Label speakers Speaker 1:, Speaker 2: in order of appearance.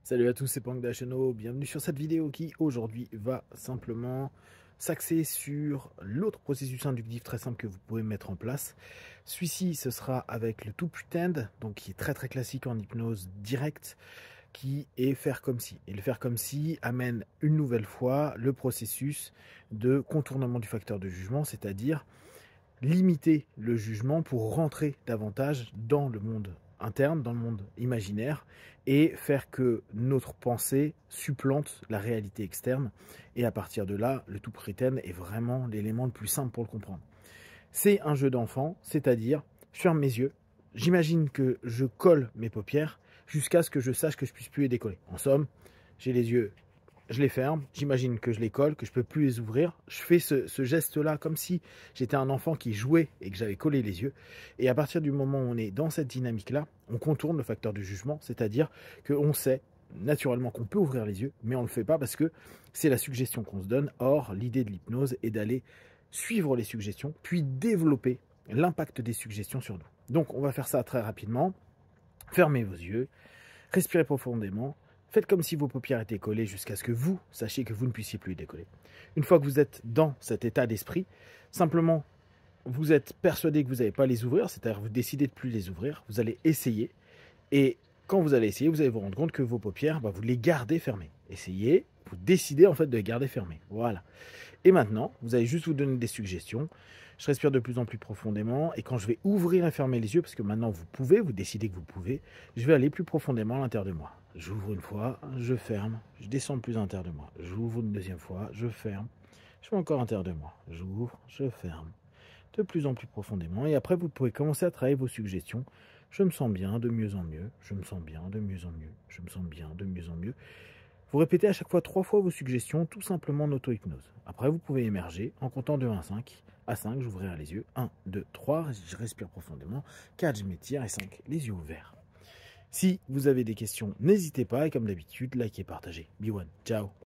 Speaker 1: Salut à tous, c'est Pang Dacheno, bienvenue sur cette vidéo qui aujourd'hui va simplement s'axer sur l'autre processus inductif très simple que vous pouvez mettre en place. Celui-ci, ce sera avec le to pretend, donc qui est très très classique en hypnose directe, qui est faire comme si. Et le faire comme si amène une nouvelle fois le processus de contournement du facteur de jugement, c'est-à-dire limiter le jugement pour rentrer davantage dans le monde interne, dans le monde imaginaire, et faire que notre pensée supplante la réalité externe. Et à partir de là, le tout pretend est vraiment l'élément le plus simple pour le comprendre. C'est un jeu d'enfant, c'est-à-dire, je ferme mes yeux, j'imagine que je colle mes paupières jusqu'à ce que je sache que je puisse plus les décoller. En somme, j'ai les yeux, je les ferme, j'imagine que je les colle, que je ne peux plus les ouvrir. Je fais ce geste-là comme si j'étais un enfant qui jouait et que j'avais collé les yeux. Et à partir du moment où on est dans cette dynamique-là, on contourne le facteur du jugement, c'est-à-dire qu'on sait naturellement qu'on peut ouvrir les yeux, mais on ne le fait pas parce que c'est la suggestion qu'on se donne. Or, l'idée de l'hypnose est d'aller suivre les suggestions, puis développer l'impact des suggestions sur nous. Donc, on va faire ça très rapidement. Fermez vos yeux, respirez profondément. Faites comme si vos paupières étaient collées jusqu'à ce que vous sachiez que vous ne puissiez plus les décoller. Une fois que vous êtes dans cet état d'esprit, simplement, vous êtes persuadé que vous n'allez pas les ouvrir, c'est-à-dire vous décidez de ne plus les ouvrir, vous allez essayer, et quand vous allez essayer, vous allez vous rendre compte que vos paupières, vous les gardez fermées. Essayez, vous décidez en fait de les garder fermées. Voilà. Et maintenant, vous allez juste vous donner des suggestions. Je respire de plus en plus profondément, et quand je vais ouvrir et fermer les yeux, parce que maintenant vous pouvez, vous décidez que vous pouvez, je vais aller plus profondément à l'intérieur de moi. J'ouvre une fois, je ferme, je descends plus à l'intérieur de moi. J'ouvre une deuxième fois, je ferme, je vais encore à l'intérieur de moi. J'ouvre, je ferme, de plus en plus profondément. Et après, vous pouvez commencer à travailler vos suggestions. Je me sens bien, de mieux en mieux. Je me sens bien, de mieux en mieux. Je me sens bien, de mieux en mieux. Vous répétez à chaque fois 3 fois vos suggestions, tout simplement en auto-hypnose. Après, vous pouvez émerger en comptant de 1 à 5. À 5, j'ouvrirai les yeux. 1, 2, 3, je respire profondément. 4, je m'étire. Et 5, les yeux ouverts. Si vous avez des questions, n'hésitez pas. Et comme d'habitude, likez, partagez. Be one. Ciao.